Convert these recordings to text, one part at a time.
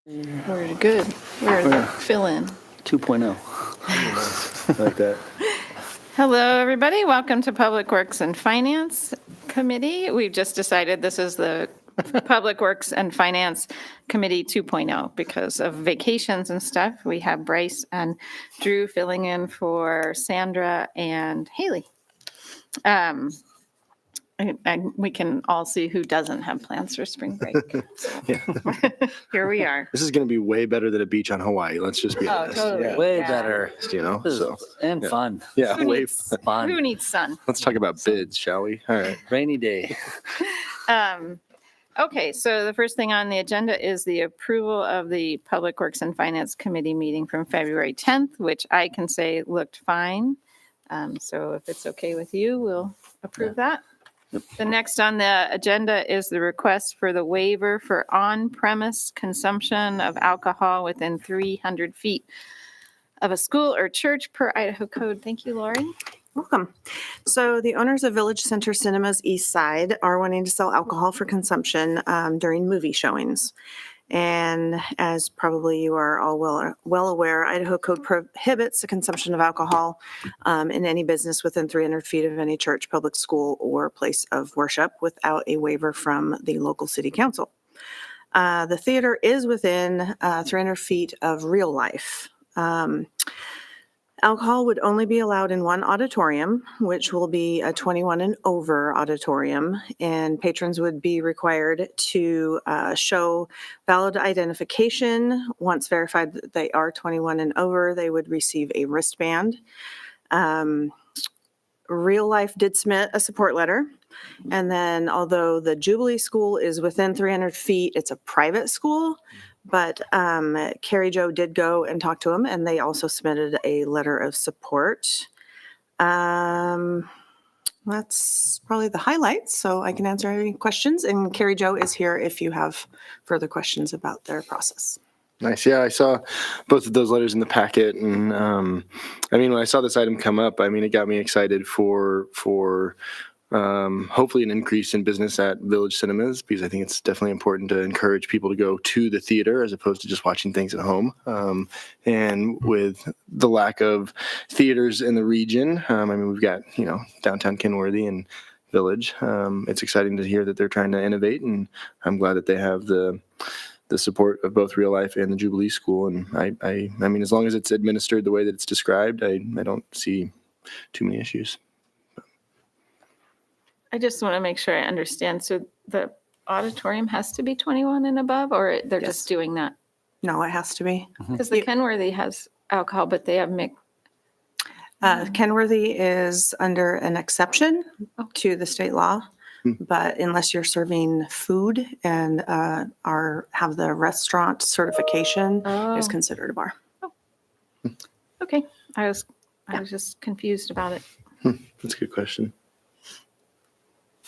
We're good. We're the fill-in. 2.0. Like that. Hello, everybody. Welcome to Public Works and Finance Committee. We've just decided this is the Public Works and Finance Committee 2.0 because of vacations and stuff. We have Bryce and Drew filling in for Sandra and Haley. And we can all see who doesn't have plans for spring break. So, here we are. This is going to be way better than a beach on Hawaii. Let's just be Oh, honest. totally. Yeah. Way Yeah. better. So And yeah. fun. yeah, Who way. needs, Fun. who needs sun? Let's talk about bids, shall we? All right. Rainy day. Okay, so the first thing on the agenda is the approval of the Public Works and Finance Committee meeting from February 10th, which I can say looked fine. So if it's okay with you, we'll approve that. The next on the agenda is the request for the waiver for on-premise consumption of alcohol within 300 feet of a school or church per Idaho code. Thank you, Lori. Welcome. So the owners of Village Center Cinemas East Side are wanting to sell alcohol for consumption during movie showings. And as probably you are all well aware, Idaho Code prohibits the consumption of alcohol in any business within 300 feet of any church, public school, or place of worship without a waiver from the local city council. The theater is within 300 feet of Real Life. Alcohol would only be allowed in one auditorium, which will be a 21 and over auditorium, and patrons would be required to show valid identification. Once verified that they are 21 and over, they would receive a wristband. Real Life did submit a support letter, and then although the Jubilee School is within 300 feet, it's a private school. But Carrie Jo did go and talk to them, and they also submitted a letter of support. That's probably the highlights, so I can answer any questions. And Carrie Jo is here if you have further questions about their process. Nice. Yeah, I saw both of those letters in the packet, and I mean, when I saw this item come up, I mean, it got me excited for hopefully an increase in business at Village Cinemas, because I think it's definitely important to encourage people to go to the theater as opposed to just watching things at home. And with the lack of theaters in the region, I mean, we've got, downtown Kenworthy and Village. It's exciting to hear that they're trying to innovate, and I'm glad that they have the support of both Real Life and the Jubilee School. And I mean, as long as it's administered the way that it's described, I don't see too many issues. I just want to make sure I understand. So the auditorium has to be 21 and above, or they're Yes. just doing that? No, it has to be. Because the Kenworthy has alcohol, but they have Kenworthy is under an exception to the state law, but unless you're serving food and have the restaurant certification, is considered a bar. Okay. I was just confused about it. That's a good question.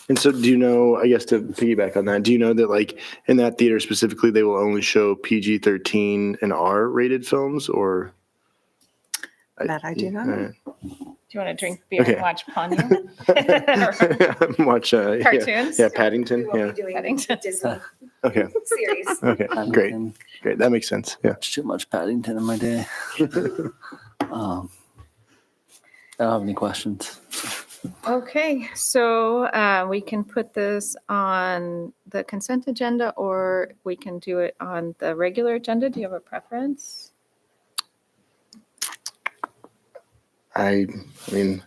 And so do you know, I guess to piggyback on that, do you know that like in that theater specifically, they will only show PG-13 and R rated films, or? That I do not know. Do you want to drink beer Okay. and watch Ponyo? Watch Cartoons? Yeah, Paddington. Yeah. Paddington. Disney Okay. series. Okay. Great. Paddington. Great. That makes sense. Yeah. It's too much Paddington in my day. I don't have any questions. Okay, so we can put this on the consent agenda, or we can do it on the regular agenda. Do you have a preference? I mean,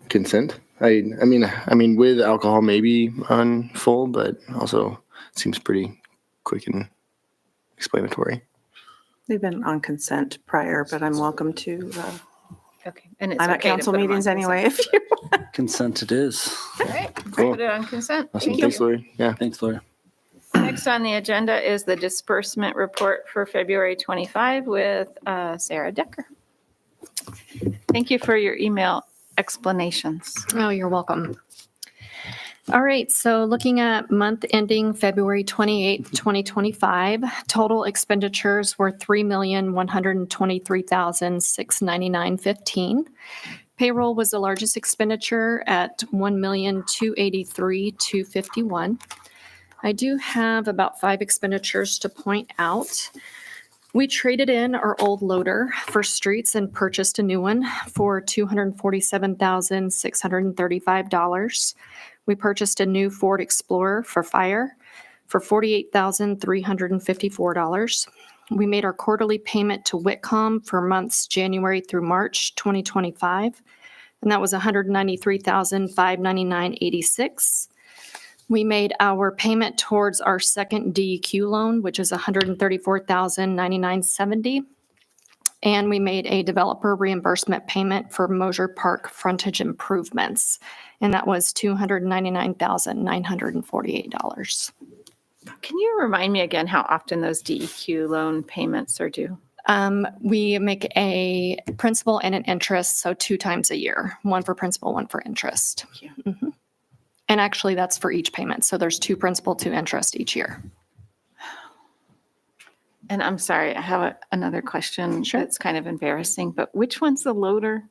consent. I mean, with alcohol maybe on full, but also it seems pretty quick and explanatory. They've been on consent prior, but I'm welcome to. Okay, and it's I'm at okay to council put 'em on meetings consent. anyway. If you. Consent it is. All right, Cool. put it on consent. Awesome. Thank Thanks, you. Lori. Yeah. Thanks, Laura. Next on the agenda is the disbursement report for February 25 with Sarah Decker. Thank you for your email explanations. Oh, you're welcome. All right, so looking at month ending February 28th, 2025, total expenditures were $3,123,699.15. Payroll was the largest expenditure at $1,283,251. I do have about 5 expenditures to point out. We traded in our old loader for streets and purchased a new one for $247,635. We purchased a new Ford Explorer for fire for $48,354. We made our quarterly payment to Whitcom for months January through March 2025, and that was $193,599.86. We made our payment towards our second DEQ loan, which is $134,099.70. And we made a developer reimbursement payment for Mosier Park frontage improvements, and that was $299,948. Can you remind me again how often those DEQ loan payments are due? We make a principal and an interest, so 2 times a year, one for principal, one for interest. Thank you. Mhm. And actually, that's for each payment. So there's 2 principal, 2 interest each year. And I'm sorry, I have another question. Sure. That's kind of embarrassing, but which one's the loader?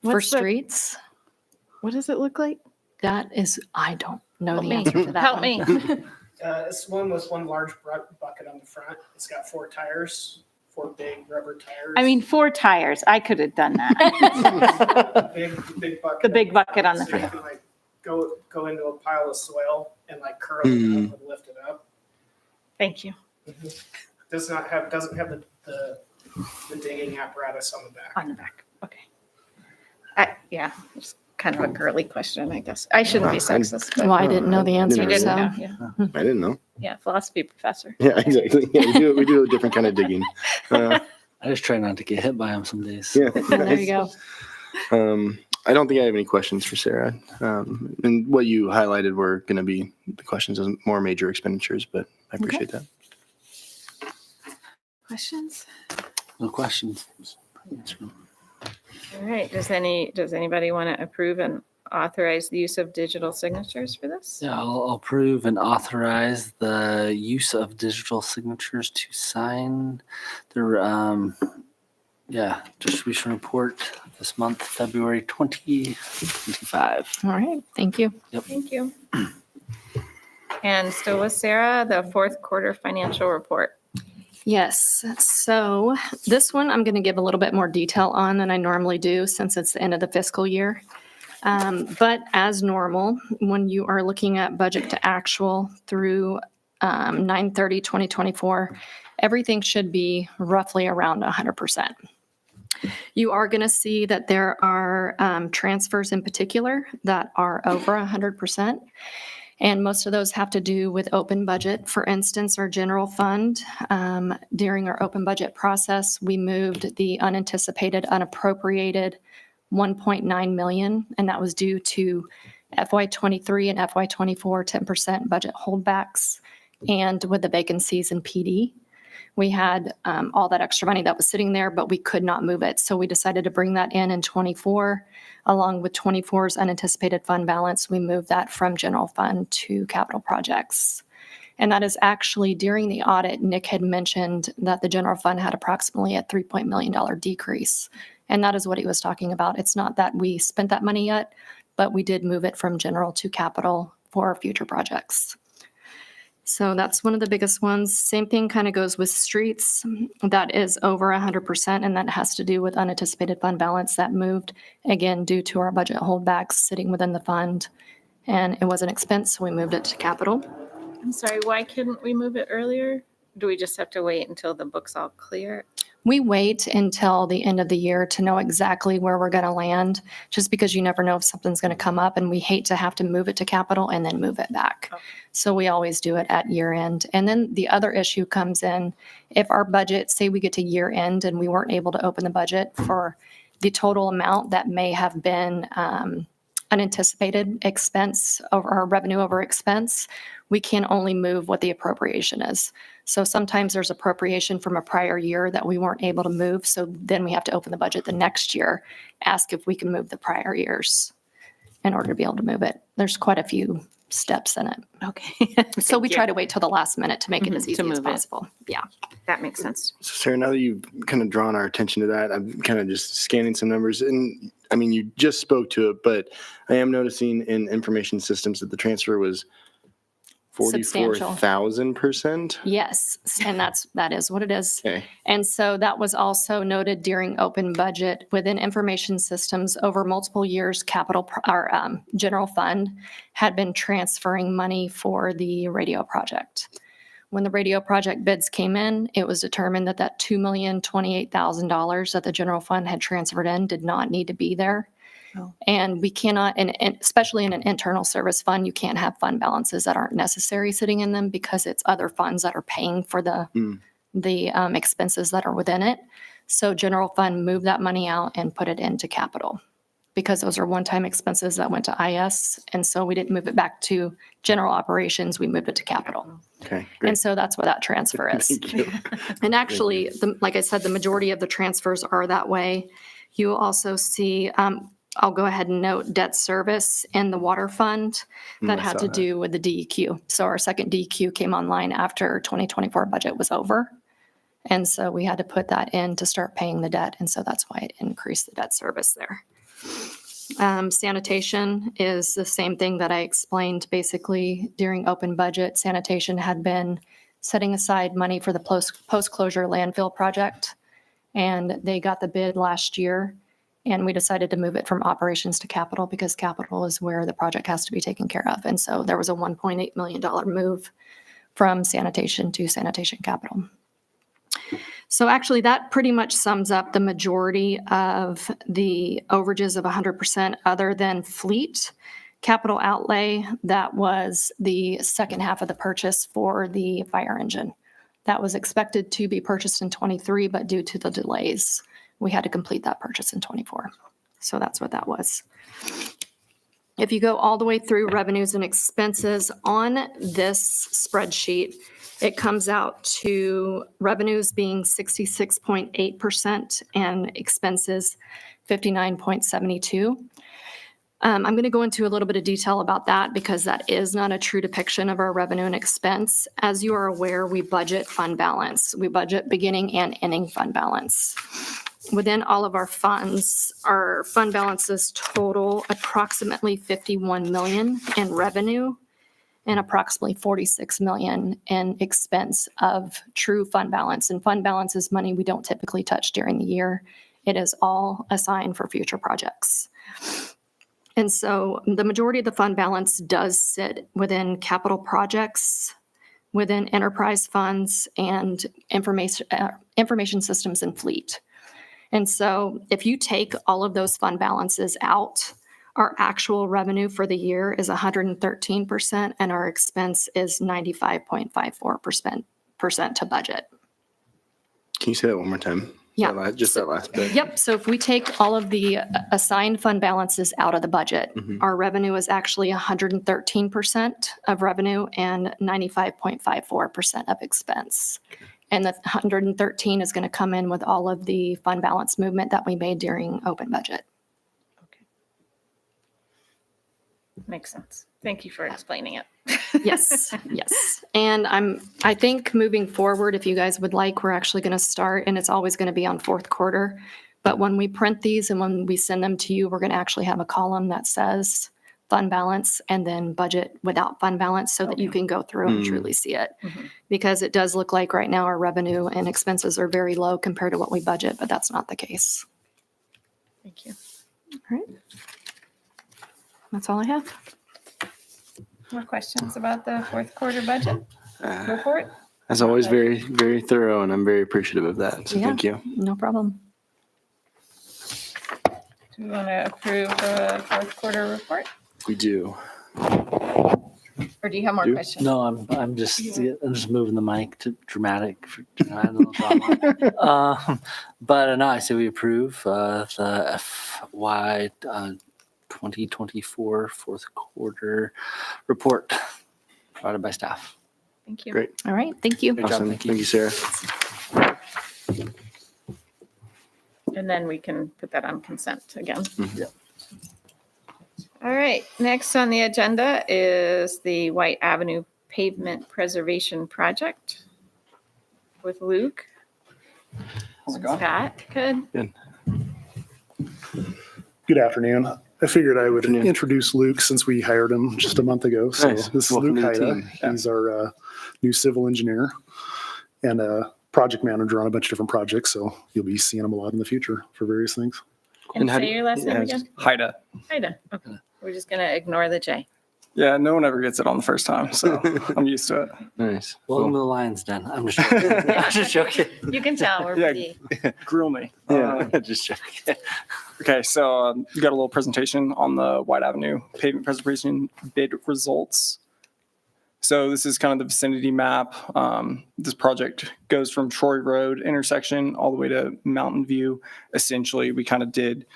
For What's the- streets, What does it look like? that is, I don't know Help the me. answer to that Help one. me. This one was one large bucket on the front. It's got 4 tires, 4 big rubber tires. I mean, 4 tires. I could have done that. big bucket. The big bucket on the So you front. can like go into a pile of soil and like curl it up and lift it up. Thank you. Doesn't have the digging apparatus on the back. On the back. Okay. Yeah, it's kind of a girly question, I guess. I shouldn't be sexist. But Well, I didn't know the answer, you didn't so. know. Yeah. I didn't know. Yeah, philosophy professor. Yeah, exactly. Yeah, we do a different kind of digging. I just try not to get hit by them some days. Yeah. There you go. I don't think I have any questions for Sarah. And what you highlighted were going to be the questions of more major expenditures, but I appreciate that. Questions? No questions. All right. Does anybody want to approve and authorize the use of digital signatures for this? Yeah, I'll approve and authorize the use of digital signatures to sign the distribution report this month, February 2025. All right, thank you. Thank you. And still with Sarah, the 4th quarter financial report. Yes, so this one I'm going to give a little bit more detail on than I normally do since it's the end of the fiscal year. But as normal, when you are looking at budget to actual through 9/30/2024, everything should be roughly around 100%. You are going to see that there are transfers in particular that are over 100%. And most of those have to do with open budget. For instance, our general fund, during our open budget process, we moved the unanticipated, unappropriated 1.9 million, and that was due to FY23 and FY24 10% budget holdbacks, and with the vacancies in PD. We had all that extra money that was sitting there, but we could not move it. So we decided to bring that in 24. Along with 24's unanticipated fund balance, we moved that from general fund to capital projects. And that is actually during the audit, Nick had mentioned that the general fund had approximately a $3 million decrease. And that is what he was talking about. It's not that we spent that money yet, but we did move it from general to capital for future projects. So that's one of the biggest ones. Same thing kind of goes with streets. That is over 100%, and that has to do with unanticipated fund balance that moved, again, due to our budget holdbacks sitting within the fund. And it was an expense, so we moved it to capital. I'm sorry, why couldn't we move it earlier? Do we just have to wait until the book's all clear? We wait until the end of the year to know exactly where we're going to land, just because you never know if something's going to come up, and we hate to have to move it to capital and then move it back. Okay. So we always do it at year end. And then the other issue comes in if our budget, say we get to year end and we weren't able to open the budget for the total amount that may have been unanticipated expense or revenue over expense, we can only move what the appropriation is. So sometimes there's appropriation from a prior year that we weren't able to move. So then we have to open the budget the next year, ask if we can move the prior years in order to be able to move it. There's quite a few steps in it. Okay. So we try to wait till the last minute to make it as To easy as move it. possible. Yeah. That makes sense. So Sarah, now that you've kind of drawn our attention to that, I'm kind of just scanning some numbers. And I mean, you just spoke to it, but I am noticing in information systems that the transfer was substantial. 44,000%? Yes, and that is what it is. Okay. And so that was also noted during open budget within information systems over multiple years. General fund had been transferring money for the radio project. When the radio project bids came in, it was determined that that $2,028,000 that the general fund had transferred in did not need to be there. Oh. And we cannot, and especially in an internal service fund, you can't have fund balances that aren't necessary sitting in them because it's other funds that are paying for the expenses that are within it. So general fund moved that money out and put it into capital because those are one-time expenses that went to IS. And so we didn't move it back to general operations, we moved it to capital. Okay, And great. so that's what that transfer is. Thank you. And actually, like I said, the majority of the transfers are that way. You will also see, I'll go ahead and note debt service in the water fund that I had saw to that. do with the DEQ. So our second DEQ came online after 2024 budget was over. And so we had to put that in to start paying the debt. And so that's why it increased the debt service there. Sanitation is the same thing that I explained basically during open budget. Sanitation had been setting aside money for the post-closure landfill project. And they got the bid last year. And we decided to move it from operations to capital because capital is where the project has to be taken care of. And so there was a $1.8 million move from sanitation to sanitation capital. So actually, that pretty much sums up the majority of the overages of 100% other than fleet capital outlay. That was the second half of the purchase for the fire engine. That was expected to be purchased in 23, but due to the delays, we had to complete that purchase in 24. So that's what that was. If you go all the way through revenues and expenses on this spreadsheet, it comes out to revenues being 66.8% and expenses 59.72. I'm going to go into a little bit of detail about that because that is not a true depiction of our revenue and expense. As you are aware, we budget fund balance. We budget beginning and ending fund balance. Within all of our funds, our fund balances total approximately 51 million in revenue and approximately 46 million in expense of true fund balance. And fund balance is money we don't typically touch during the year. It is all assigned for future projects. And so the majority of the fund balance does sit within capital projects, within enterprise funds, and information systems and fleet. And so if you take all of those fund balances out, our actual revenue for the year is 113%, and our expense is 95.54% to budget. Can you say that one more time? Yeah. Just that last bit. Yep. So if we take all of the assigned fund balances out of the budget, our revenue is actually 113% of revenue and 95.54% of expense. And the 113 is going to come in with all of the fund balance movement that we made during open budget. Makes sense. Thank you for explaining it. Yes, yes. And I think moving forward, if you guys would like, we're actually going to start, and it's always going to be on fourth quarter. But when we print these and when we send them to you, we're going to actually have a column that says fund balance and then budget without fund balance so that you can go through and truly see it. Because it does look like right now our revenue and expenses are very low compared to what we budget, but that's not the case. Thank you. All right. That's all I have. More questions about the fourth quarter budget report? As always, very, very thorough, and I'm very appreciative of that. So Yeah. thank you. No problem. Do we want to approve the fourth quarter report? We do. Or do you have more Do- questions? No, I'm just moving the mic to dramatic for add a little drama. But no, I say we approve the FY 2024 fourth quarter report provided by staff. Thank you. Great. All right. Thank you. Great job. Awesome. Thank Thank you. you, Sarah. And then we can put that on consent again. Yeah. All right, next on the agenda is the White Avenue Pavement Preservation Project with Luke. How's it going? Scott, good. Good. Good afternoon. I figured I would Afternoon. introduce Luke since we hired him just a month ago. So Nice. this is Welcome Luke to the Haida. team. He's our new civil engineer and a project manager on a bunch of different projects. So you'll be seeing him a lot in the future for various things. And how do say you- your last name yeah, again? Haida. Haida. Okay. We're just going to ignore the J. Yeah, no one ever gets it on the first time, so I'm used to it. Nice. Welcome to the Lions Den. I'm just joking. I'm just joking. You can tell we're Yeah. pretty. Grill me. Just joking. Okay, so you got a little presentation on the White Avenue pavement preservation bid results. So this is kind of the vicinity map. This project goes from Troy Road intersection all the way to Mountain View. Essentially, we kind of did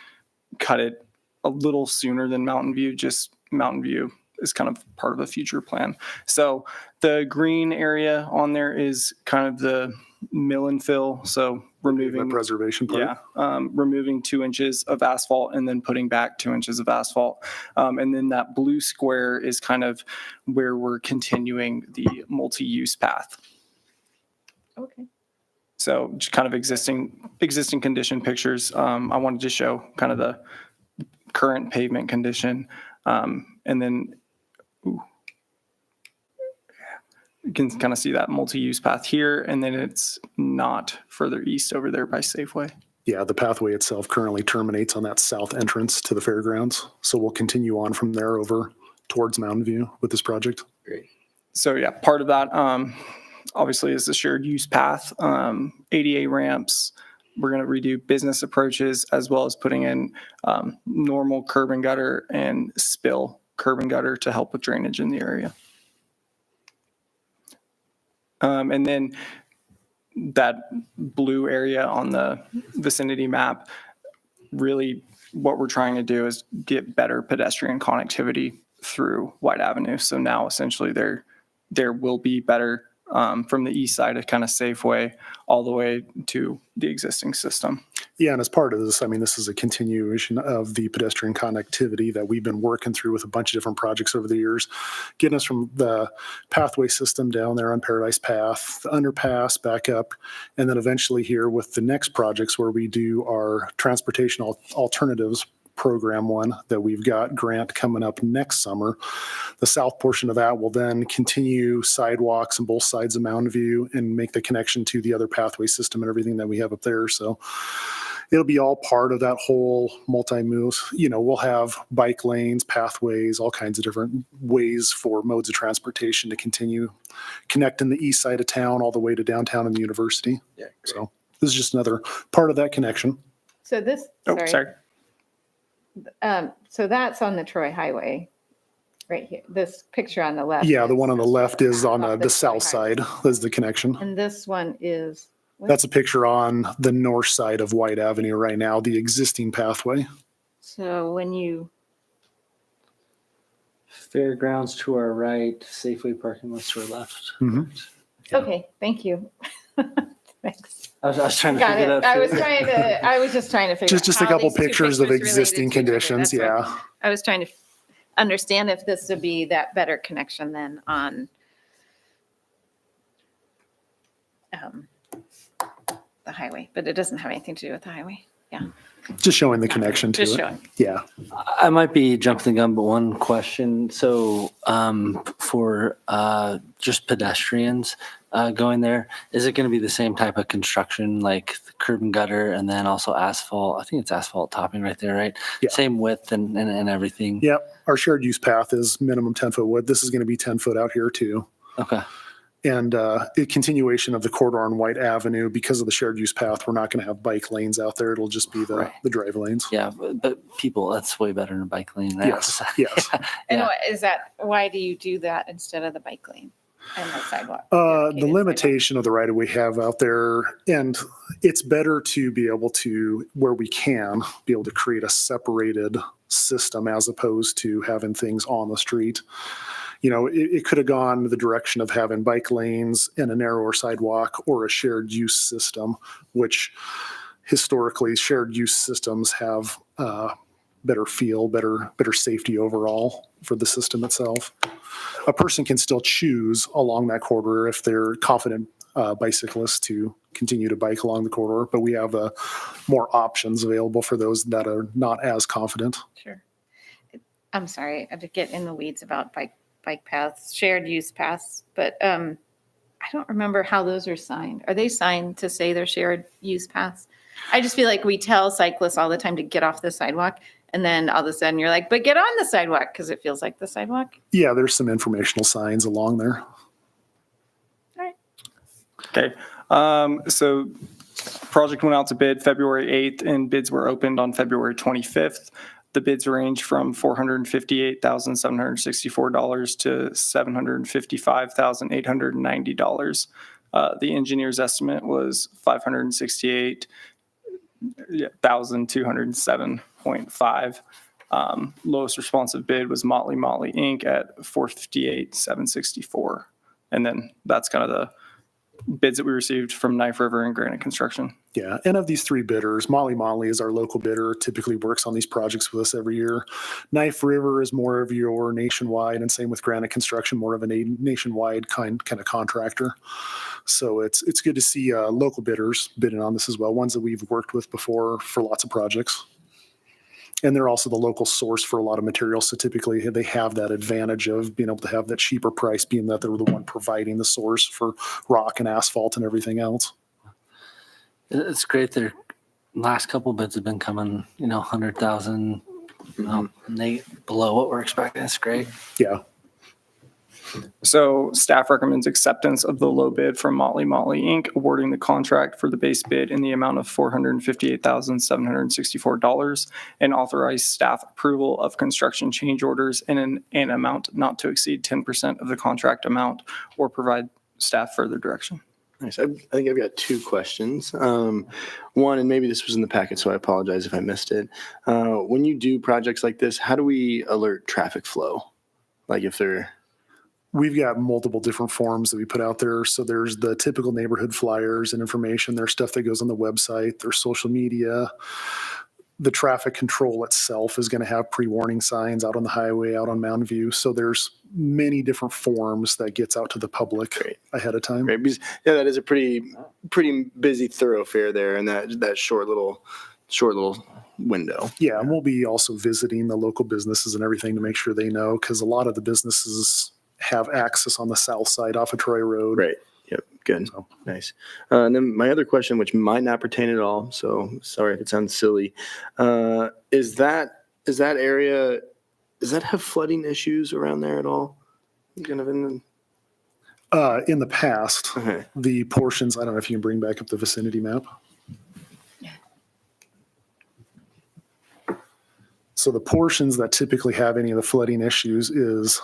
cut it a little sooner than Mountain View, just Mountain View is kind of part of a future plan. So the green area on there is kind of the mill and fill. So The removing preservation part. removing 2 inches of asphalt and then putting back 2 inches of asphalt. And then that blue square is kind of where we're continuing the multi-use path. Okay. So just kind of existing condition pictures. I wanted to show kind of the current pavement condition. And then you can kind of see that multi-use path here, and then it's not further east over there by Safeway. Yeah, the pathway itself currently terminates on that south entrance to the fairgrounds. So we'll continue on from there over towards Mountain View with this project. So yeah, part of that obviously is the shared use path, ADA ramps. We're going to redo business approaches as well as putting in normal curb and gutter and spill curb and gutter to help with drainage in the area. And then that blue area on the vicinity map, really what we're trying to do is get better pedestrian connectivity through White Avenue. So now essentially there will be better from the east side of kind of Safeway all the way to the existing system. Yeah, and as part of this, I mean, this is a continuation of the pedestrian connectivity that we've been working through with a bunch of different projects over the years, getting us from the pathway system down there on Paradise Path, the underpass back up, and then eventually here with the next projects where we do our transportation alternatives program one that we've got grant coming up next summer. The south portion of that will then continue sidewalks on both sides of Mountain View and make the connection to the other pathway system and everything that we have up there. So it'll be all part of that whole multi-move. You know, we'll have bike lanes, pathways, all kinds of different ways for modes of transportation to continue connecting the east side of town all the way to downtown and the university. Yeah. So this is just another part of that connection. So this, Oh, sorry. sorry. So that's on the Troy Highway, right here. This picture on the left. Yeah, the is- one on the left is on off the Troy south Highway. side. That's the connection. And this one is. what? That's a picture on the north side of White Avenue right now, the existing pathway. So when you, Fairgrounds to our right, Safeway parking lots to our left. Mhm. Yeah. okay, thank you. Thanks. I was trying to Got figure it. that out. I was just trying to figure. Just out a how couple these two pictures of related to existing each other. conditions, That's what- yeah. I was trying to understand if this would be that better connection than on the highway, but it doesn't have anything to do with the highway. Yeah. Just showing the connection to Just it. showing. Yeah. I might be jumping the gun, but one question. So for just pedestrians going there, is it going to be the same type of construction, like the curb and gutter and then also asphalt? I think it's asphalt topping right there, right? Yeah. Same width and everything. Yep. Our shared use path is minimum 10-foot width. This is going to be 10 foot out here too. Okay. And a continuation of the corridor on White Avenue, because of the shared use path, we're not going to have bike lanes out there. It'll just be Right. the drive lanes. Yeah, but people, that's way better than a bike lane. Yes. Yes. And Yeah. what is that? Why do you do that instead of the bike lane and the sidewalk? The Dedicated sidewalk? limitation of the right of way have out there, and it's better to be able to, where we can, be able to create a separated system as opposed to having things on the street. You know, it could have gone the direction of having bike lanes and a narrower sidewalk or a shared use system, which historically shared use systems have better feel, better safety overall for the system itself. A person can still choose along that corridor if they're confident bicyclists to continue to bike along the corridor, but we have more options available for those that are not as confident. Sure. I'm sorry, I get in the weeds about bike paths, shared use paths, but I don't remember how those are signed. Are they signed to say they're shared use paths? I just feel like we tell cyclists all the time to get off the sidewalk, and then all of a sudden you're like, but get on the sidewalk because it feels like the sidewalk. Yeah, there's some informational signs along there. Okay. So project went out to bid February 8th and bids were opened on February 25th. The bids range from $458,764 to $755,890. The engineer's estimate was $568,207.5. Lowest responsive bid was Motley Inc. at $458,764. And then that's kind of the bids that we received from Knife River and Granite Construction. Yeah, and of these three bidders, Motley is our local bidder, typically works on these projects with us every year. Knife River is more of your nationwide, and same with Granite Construction, more of a nationwide kind of contractor. So it's good to see local bidders bidding on this as well, ones that we've worked with before for lots of projects. And they're also the local source for a lot of materials. So typically they have that advantage of being able to have that cheaper price, being that they're the one providing the source for rock and asphalt and everything else. It's great. Their last couple bids have been coming, 100,000, below what we're expecting. It's great. Yeah. So staff recommends acceptance of the low bid from Motley Inc., awarding the contract for the base bid in the amount of $458,764 and authorize staff approval of construction change orders in an amount not to exceed 10% of the contract amount or provide staff further direction. Nice. I think I've got two questions. One, and maybe this was in the packet, so I apologize if I missed it. When you do projects like this, how do we alert traffic flow? Like if they're... We've got multiple different forms that we put out there. So there's the typical neighborhood flyers and information. There's stuff that goes on the website. There's social media. The traffic control itself is going to have pre-warning signs out on the highway, out on Mountain View. So there's many different forms that gets out to the public ahead of time. Right, because, yeah, that is a pretty busy thoroughfare there, and that short little window. Yeah, and we'll be also visiting the local businesses and everything to make sure they know, because a lot of the businesses have access on the south side off of Troy Road. Right. Yep. Good. So. Nice. And then my other question, which might not pertain at all, so sorry if it sounds silly, is that area, does that have flooding issues around there at all? Kind of in In the past, okay. the portions, I don't know if you can bring back up the vicinity map. So the portions that typically have any of the flooding issues is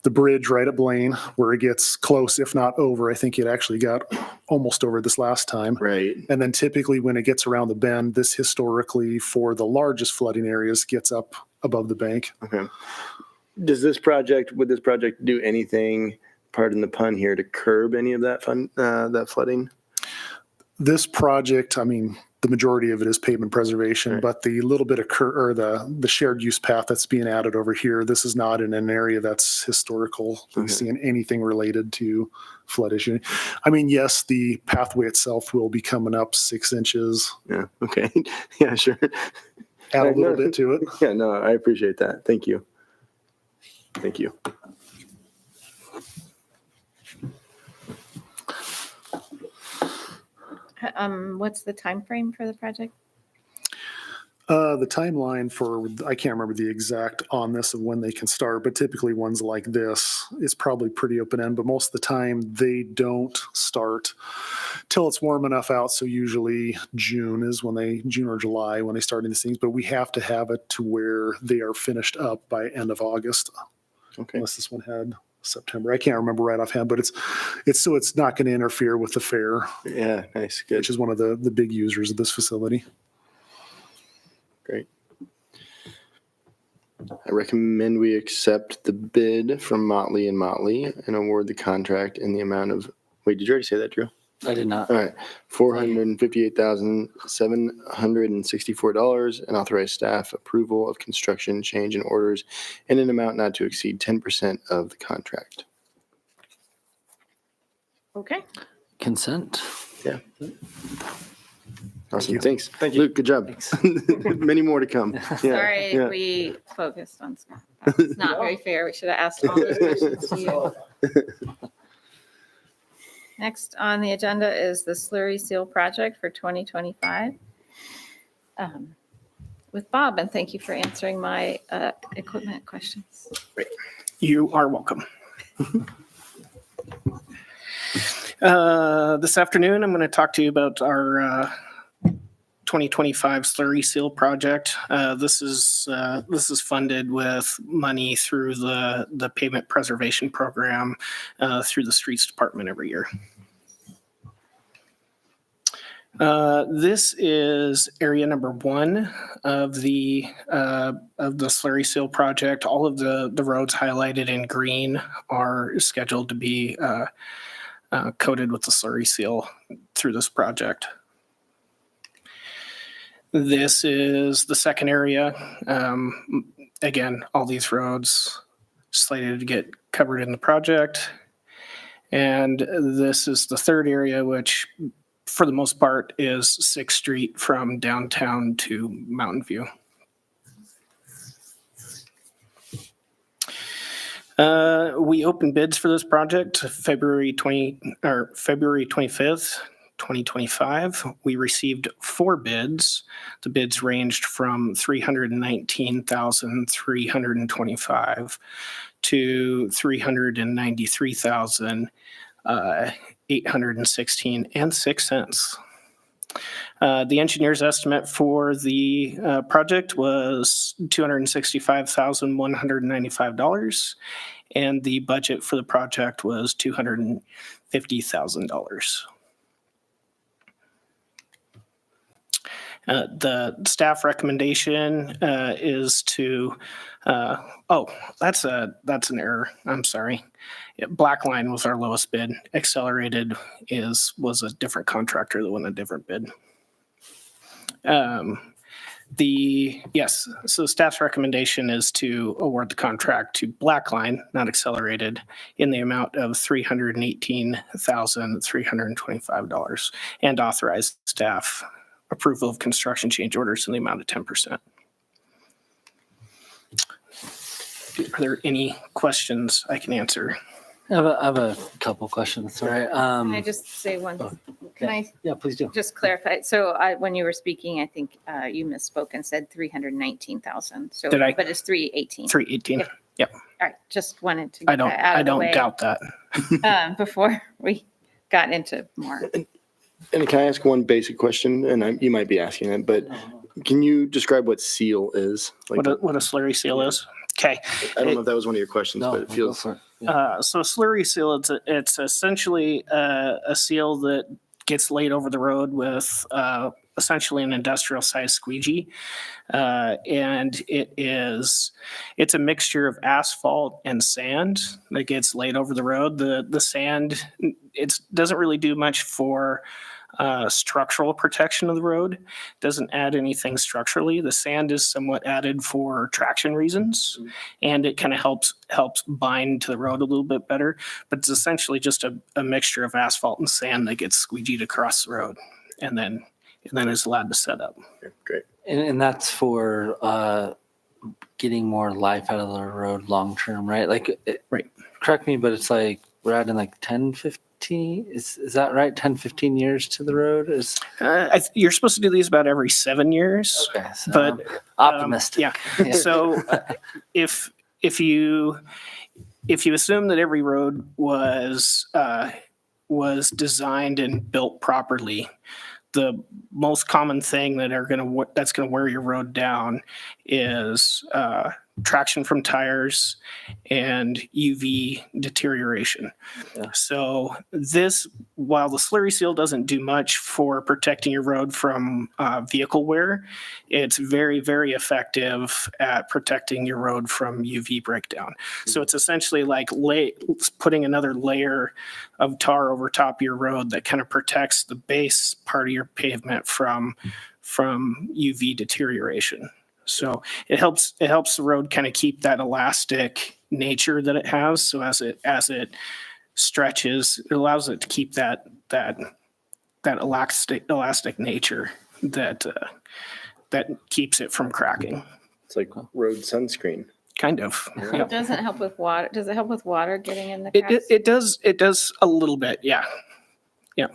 the bridge right at Blaine, where it gets close, if not over. I think it actually got almost over this last time. Right. And then typically when it gets around the bend, this historically for the largest flooding areas gets up above the bank. Okay. Would this project do anything, pardon the pun here, to curb any of that flooding? This project, I mean, the majority of it is pavement preservation, Right. but the little bit of the shared use path that's being added over here, this is not in an area that's historical. Okay. Seeing anything related to flood issue. I mean, yes, the pathway itself will be coming up 6 inches, Yeah. Okay. Yeah, sure. add a little bit to it. Yeah, no, I appreciate that. Thank you. Thank you. What's the time frame for the project? The timeline for, I can't remember the exact on this of when they can start, but typically ones like this is probably pretty open end, but most of the time they don't start till it's warm enough out. So usually June or July when they start these things, but we have to have it to where they are finished up by end of August. Okay. Unless this one had September. I can't remember right offhand, but it's so it's not going to interfere with the fair, Yeah, nice. Good. which is one of the big users of this facility. Great. I recommend we accept the bid from Motley and award the contract in the amount of, wait, did you already say that, Drew? I did not. All right, $458,764 and authorize staff approval of construction change in orders in an amount not to exceed 10% of the contract. Okay. Consent. Yeah. Awesome. Thanks. Thank you. Luke, good job. Many more to come. Yeah, Sorry, yeah. we focused on Scott. It's not very fair. We should have asked all those questions to you. Next on the agenda is the slurry seal project for 2025. With Bob, and thank you for answering my equipment questions. You are welcome. This afternoon, I'm going to talk to you about our 2025 slurry seal project. This is funded with money through the pavement preservation program through the streets department every year. This is area number 1 of the slurry seal project. All of the roads highlighted in green are scheduled to be coated with the slurry seal through this project. This is the second area. Again, all these roads slated to get covered in the project. And this is the third area, which for the most part is 6th Street from downtown to Mountain View. We opened bids for this project February 25th, 2025. We received 4 bids. The bids ranged from $319,325 to $393,816.06. The engineer's estimate for the project was $265,195, and the budget for the project was $250,000. The staff recommendation is to, that's an error. I'm sorry. Blackline was our lowest bid. Accelerated was a different contractor that won a different bid. So staff's recommendation is to award the contract to Blackline, not Accelerated, in the amount of $318,325 and authorize staff approval of construction change orders in the amount of 10%. Are there any questions I can answer? I have a couple questions. All right. Can I just say one? Can I Yeah, please do. just clarify? So when you were speaking, I think you misspoke and said 319,000. So, Did I? But it's 318. 318. All right, just wanted to I get that out I of the don't way doubt that. before we got into more. And can I ask one basic question? And you might be asking it, but can you describe what seal is? Like, What a slurry seal is? Okay. I don't know if that was one of your questions, No, but it go feels. for it. Yeah. So a slurry seal, it's essentially a seal that gets laid over the road with essentially an industrial size squeegee. And it's a mixture of asphalt and sand that gets laid over the road. The sand, it doesn't really do much for structural protection of the road. Doesn't add anything structurally. The sand is somewhat added for traction reasons, and it kind of helps bind to the road a little bit better. But it's essentially just a mixture of asphalt and sand that gets squeegeed across the road, and then is allowed to set up. Okay, great. And that's for getting more life out of the road long term, right? Like, Right. Correct me, but it's like we're adding like 10, 15. Is that right? 10, 15 years to the road is You're supposed to do these about every 7 years. okay. So But, I'm optimistic. Yeah. So if you assume that every road was designed and built properly, the most common thing that's going to wear your road down is traction from tires and UV deterioration. Yeah. So while the slurry seal doesn't do much for protecting your road from vehicle wear, it's very, very effective at protecting your road from UV breakdown. So it's essentially like putting another layer of tar over top of your road that kind of protects the base part of your pavement from UV deterioration. So it helps the road kind of keep that elastic nature that it has. So as it stretches, it allows it to keep that elastic nature that keeps it from cracking. It's like road sunscreen. Kind of. Yeah. It doesn't help with water. Does it help with water getting in the It cracks? it does a little bit. Yeah. Yeah.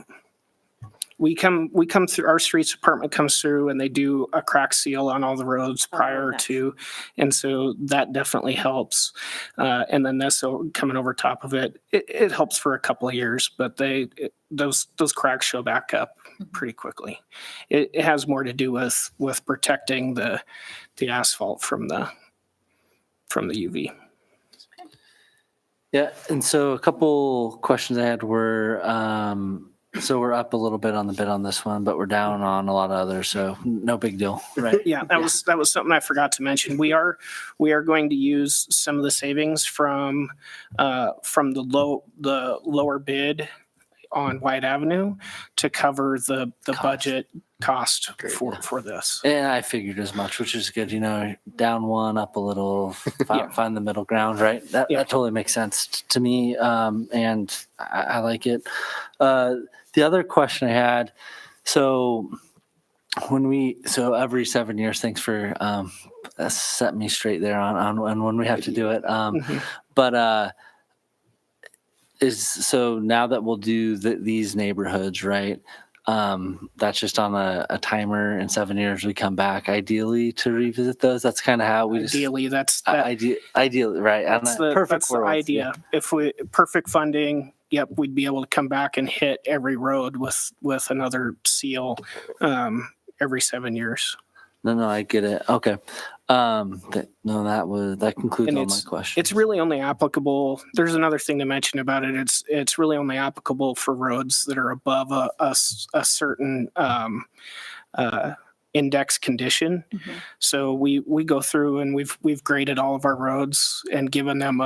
We come through, our streets department comes through and they do a crack seal on all the roads prior nice. to, and so that definitely helps. And then this coming over top of it, it helps for a couple of years, but those cracks show back up pretty quickly. It has more to do with protecting the asphalt from the UV. Yeah, and so a couple questions I had were, so we're up a little bit on the bid on this one, but we're down on a lot of others, so no big deal, right? Yeah, that was something I forgot to mention. We are going to use some of the savings from the lower bid on White Avenue to cover the budget cost for this. And I figured as much, which is good, down one, up a little, Yeah. find the middle ground, right? That totally makes sense to me, and I like it. The other question I had, so every 7 years, thanks for setting me straight there on when we have to do it. But so now that we'll do these neighborhoods, right? That's just on a timer. In 7 years, we come back ideally to revisit those. That's kind of how we Ideally, ideally, right? that's the idea. If we perfect funding, yep, we'd be able to come back and hit every road with another seal every 7 years. No, I get it. Okay. That concludes And all my questions. It's really only applicable. There's another thing to mention about it. It's really only applicable for roads that are above a certain index condition. Mhm. So we go through and we've graded all of our roads and given them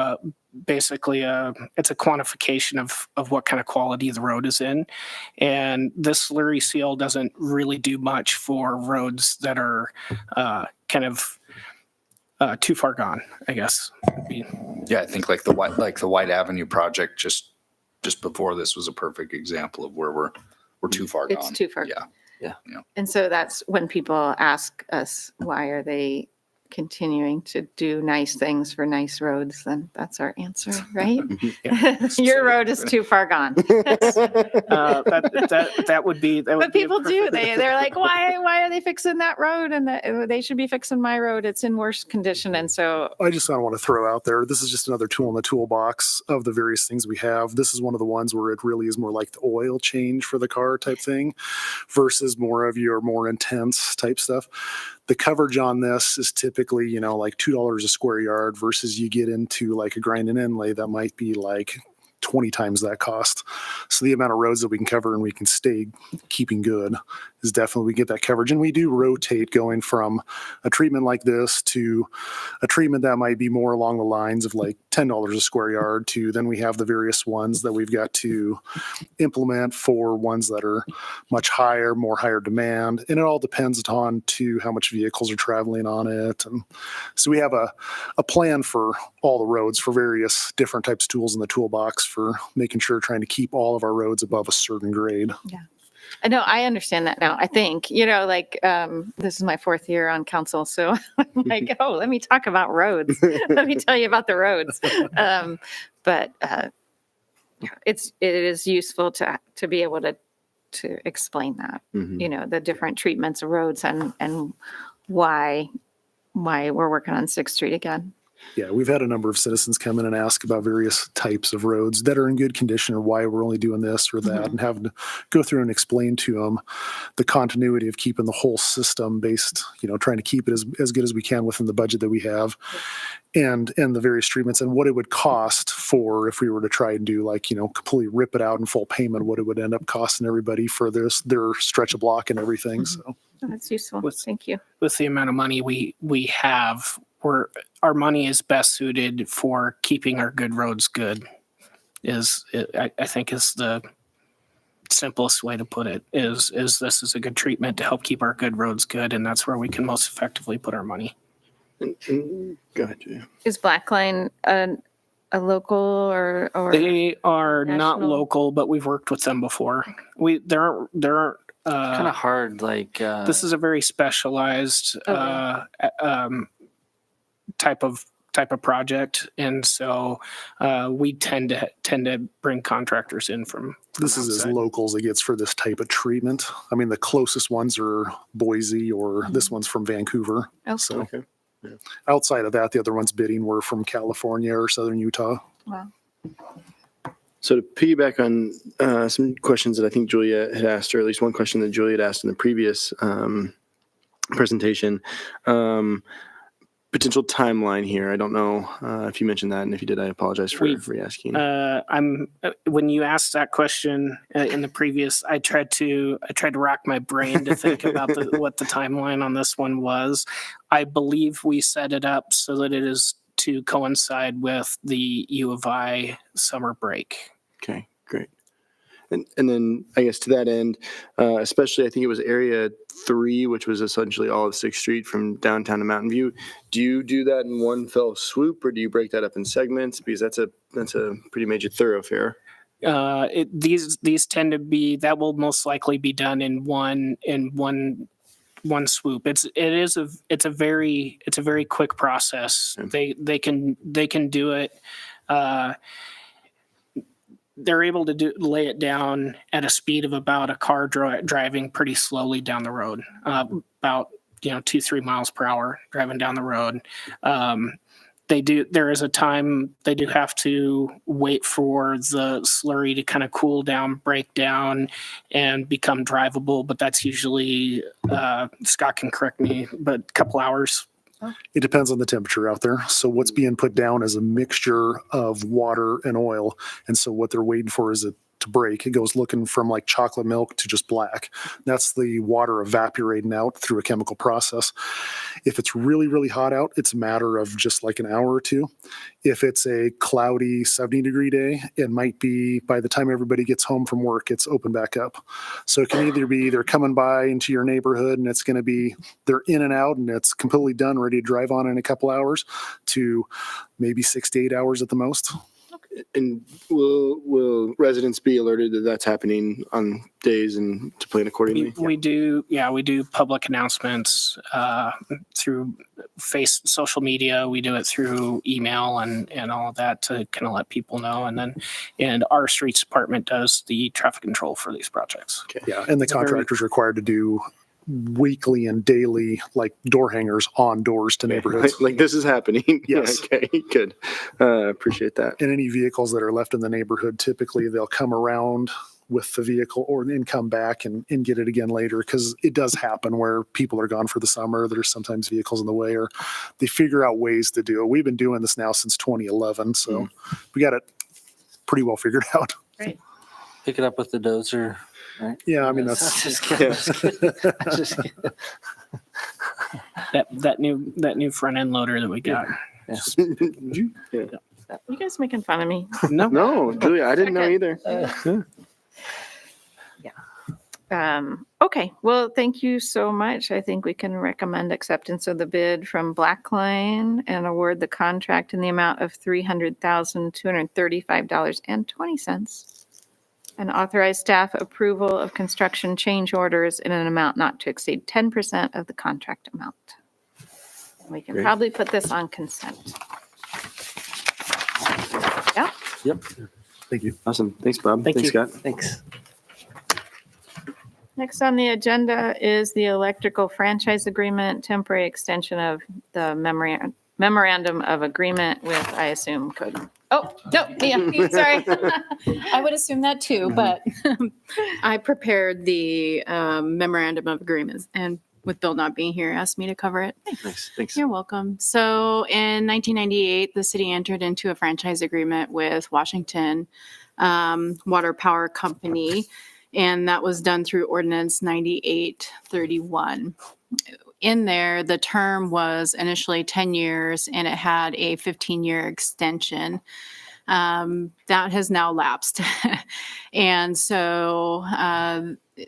basically it's a quantification of what kind of quality the road is in. And this slurry seal doesn't really do much for roads that are kind of too far gone, I guess. Yeah, I think like the White Avenue project just before this was a perfect example of where we're too far gone. It's too far. Yeah. And so that's when people ask us, why are they continuing to do nice things for nice roads? Then that's our answer, right? Your road is too far gone. That would be. But people do. They're like, why are they fixing that road? And they should be fixing my road. It's in worse condition. And so I just want to throw out there, this is just another tool in the toolbox of the various things we have. This is one of the ones where it really is more like the oil change for the car type thing versus more of your more intense type stuff. The coverage on this is typically, like $2 a square yard versus you get into like a grind and inlay that might be like 20 times that cost. So the amount of roads that we can cover and we can stay keeping good is definitely, we get that coverage. And we do rotate going from a treatment like this to a treatment that might be more along the lines of like $10 a square yard to then we have the various ones that we've got to implement for ones that are much higher, more higher demand. And it all depends on to how much vehicles are traveling on it. And so we have a plan for all the roads for various different types of tools in the toolbox for making sure trying to keep all of our roads above a certain grade. I know I understand that now. I think, this is my 4th year on council. So I'm like, let me talk about roads. Let me tell you about the roads. But it is useful to be able to explain that, the different treatments of roads and why we're working on 6th Street again. Yeah, we've had a number of citizens come in and ask about various types of roads that are in good condition or why we're only doing this or that and having to go through and explain to them the continuity of keeping the whole system based, trying to keep it as good as we can within the budget that we have and the various treatments and what it would cost for if we were to try and do like, completely rip it out in full payment, what it would end up costing everybody for their stretch of block and everything. So That's useful. Thank you. With the amount of money we have, our money is best suited for keeping our good roads good. I think is the simplest way to put it. Is this is a good treatment to help keep our good roads good, and that's where we can most effectively put our money. Go ahead, Julia. Is Blackline a local or They are not national? local, but we've worked with them before. There aren't Kind of hard, like. This is a very specialized type of project, and so we tend to bring contractors in from This is as outside. local as it gets for this type of treatment. I mean, the closest ones are Boise, or this one's from Vancouver. Okay. So Okay. outside of that, the other ones bidding were from California or Southern Utah. Wow. So to piggyback on some questions that I think Julia had asked, or at least one question that Julia had asked in the previous presentation, potential timeline here. I don't know if you mentioned that, and if you did, I apologize for re-asking. When you asked that question in the previous, I tried to rack my brain to think about what the timeline on this one was. I believe we set it up so that it is to coincide with the U of I summer break. Okay, great. And then I guess to that end, especially I think it was Area 3, which was essentially all of 6th Street from downtown to Mountain View. Do you do that in one fell swoop, or do you break that up in segments? Because that's a pretty major thoroughfare. These tend to be, that will most likely be done in one swoop. It's a very quick process. They can do it. They're able to lay it down at a speed of about a car driving pretty slowly down the road, about 2-3 miles per hour driving down the road. There is a time they do have to wait for the slurry to kind of cool down, break down, and become drivable. But that's usually, Scott can correct me, but a couple hours. It depends on the temperature out there. So what's being put down is a mixture of water and oil. And so what they're waiting for is it to break. It goes looking from like chocolate milk to just black. That's the water evaporating out through a chemical process. If it's really, really hot out, it's a matter of just like an hour or two. If it's a cloudy 70-degree day, it might be by the time everybody gets home from work, it's open back up. So it can either be they're coming by into your neighborhood and it's going to be they're in and out and it's completely done, ready to drive on in a couple hours, to maybe 6 to 8 hours at the most. And will residents be alerted that that's happening on days and to plan accordingly? We do public announcements through social media. We do it through email and all of that to kind of let people know. And our streets department does the traffic control for these projects. Okay. Yeah, and the contractor's required to do weekly and daily like door hangers on doors to neighborhoods. Like this is happening. Yes. Yeah, okay, good. Appreciate that. And any vehicles that are left in the neighborhood, typically they'll come around with the vehicle or then come back and get it again later, because it does happen where people are gone for the summer. There's sometimes vehicles in the way, or they figure out ways to do it. We've been doing this now since 2011, so we got it pretty well figured out. Great. Pick it up with the dozer. Right? Yeah, I mean, that's Just kidding. Just kidding. That new front end loader that we got. Yeah. You guys making fun of me? No, Julia, I didn't know Okay. either. Okay, well, thank you so much. I think we can recommend acceptance of the bid from Blackline and award the contract in the amount of $300,235.20, and authorize staff approval of construction change orders in an amount not to exceed 10% of the contract amount. We can Great. probably put this on consent. Yeah. Yep. thank you. Awesome. Thanks, Bob. Thank Thanks, you. Scott. Thanks. Next on the agenda is the electrical franchise agreement, temporary extension of the memorandum of agreement with, I assume, Code. Oh, no, Mia, sorry. I would assume that too, but I prepared the memorandum of agreements, and with Bill not being here, asked me to cover it. Nice. Thanks. You're welcome. So in 1998, the city entered into a franchise agreement with Washington Water Power Company, and that was done through Ordinance 9831. In there, the term was initially 10 years, and it had a 15-year extension. That has now lapsed. And so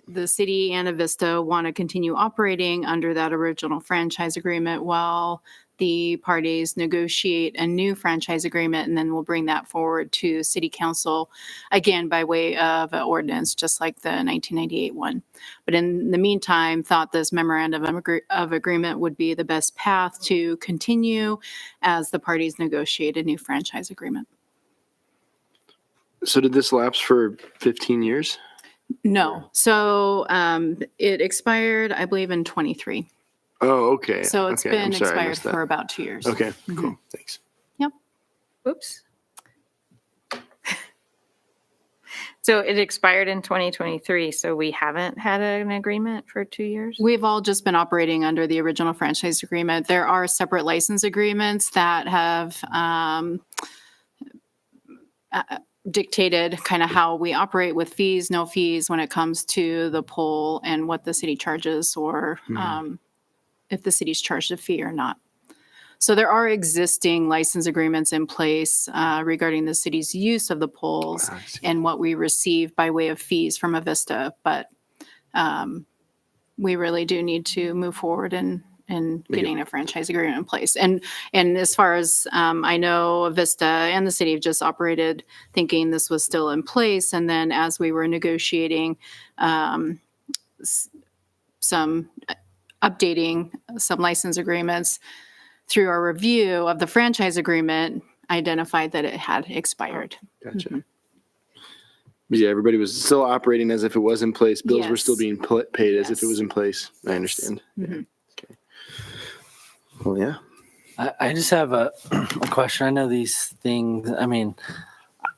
the city and Avista want to continue operating under that original franchise agreement while the parties negotiate a new franchise agreement, and then we'll bring that forward to city council, again, by way of an ordinance, just like the 1998 one. But in the meantime, thought this memorandum of agreement would be the best path to continue as the parties negotiate a new franchise agreement. So did this lapse for 15 years? No. So it expired, I believe, in 23. Oh, okay. So it's Okay, been I'm sorry, I expired missed that. for about 2 years. Okay, cool. Thanks. Oops. So it expired in 2023, so we haven't had an agreement for 2 years? We've all just been operating under the original franchise agreement. There are separate license agreements that have dictated kind of how we operate with fees, no fees when it comes to the poll and what the city charges, or if the city's charged a fee or not. So there are existing license agreements in place regarding the city's use of the polls and what we receive by way of fees from Avista. But we really do need to move forward in getting a franchise agreement in place. And as far as I know, Avista and the city have just operated thinking this was still in place. And then as we were negotiating some updating some license agreements, through our review of the franchise agreement, identified that it had expired. Gotcha. But yeah, everybody was still operating as if it was in place. Bills were still Yes. being paid as if it Yes. was in place. I understand. Mhm. Okay. Well, yeah. I just have a question. I know these things, I mean,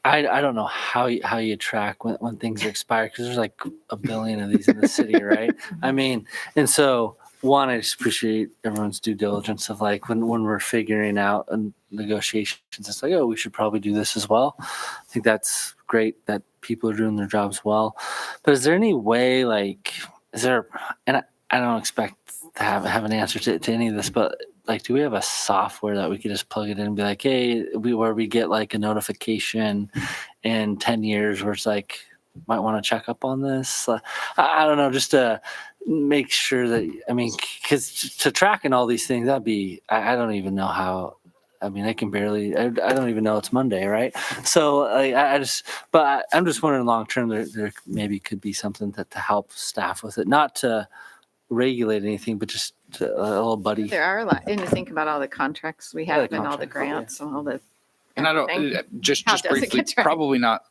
I don't know how you track when things are expired, because there's like a billion of these in the city, right? I mean, and so one, I just appreciate everyone's due diligence of like when we're figuring out negotiations, it's like, oh, we should probably do this as well. I think that's great that people are doing their jobs well. But is there any way, like, and I don't expect to have an answer to any of this, but like, do we have a software that we could just plug it in and be like, hey, where we get like a notification in 10 years where it's like, might want to check up on this? I don't know, just to make sure that, I mean, because to tracking all these things, that'd be, I don't even know how. I mean, I can barely, I don't even know it's Monday, right? So but I'm just wondering long term, there maybe could be something to help staff with it, not to regulate anything, but just a little buddy. There are a lot, and you think about all the contracts we Yeah, have the and all the contracts, yeah. grants and all the. And I don't, everything. just How does it briefly, get tracked? probably not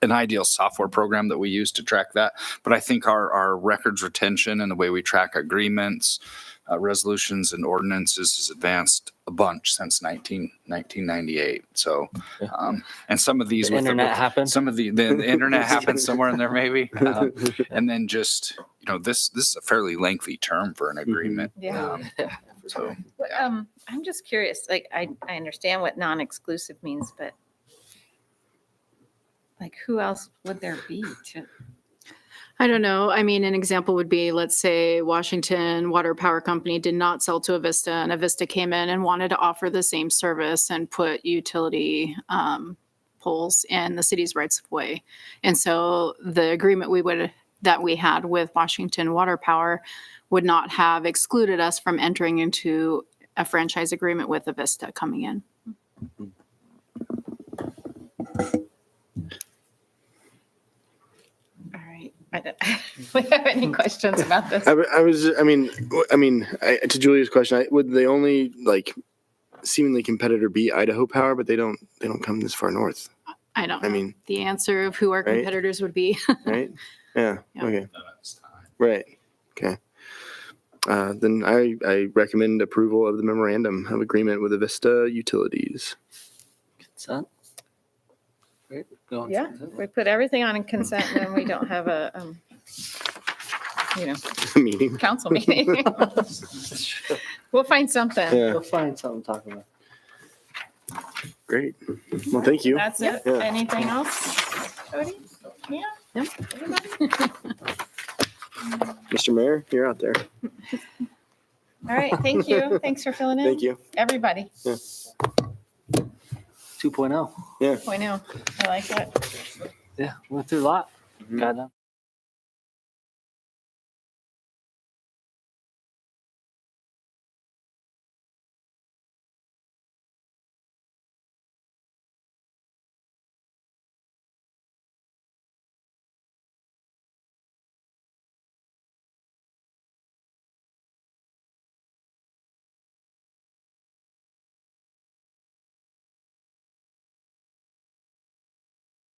an ideal software program that we use to track that, but I think our records retention and the way we track agreements, resolutions and ordinances has advanced a bunch since 1998. So, and some of these The internet happened. some of the internet happened somewhere in there maybe. And then just, this is a fairly lengthy term for an agreement. Yeah. So I'm just curious, like, I understand what non-exclusive means, but like, who else would there be to? I don't know. I mean, an example would be, let's say Washington Water Power Company did not sell to Avista, and Avista came in and wanted to offer the same service and put utility poles in the city's rights of way. And so the agreement that we had with Washington Water Power would not have excluded us from entering into a franchise agreement with Avista coming in. All right. I don't we have any questions about this? I mean, to Julia's question, would the only like seemingly competitor be Idaho Power, but they don't come this far north, I don't I know mean- the answer of who our Right? competitors would be. right? Yeah. Yeah. Okay. Right. Okay. Then I recommend approval of the memorandum of agreement with Avista Utilities. Consent? Great. Going Yeah, consent. we put everything on in consent, and then we don't have a, Meeting. council meeting. We'll find something. Yeah. We'll find something to talk about. Great. Well, thank you. That's it. Yeah. Anything else, Cody? Yeah. Yep. Everybody? Mr. Mayor, you're out there. All right, thank you. Thanks for filling in. Thank you. Everybody. 2.0. Yeah. Point out. I like it. Yeah, went through a lot. Got done.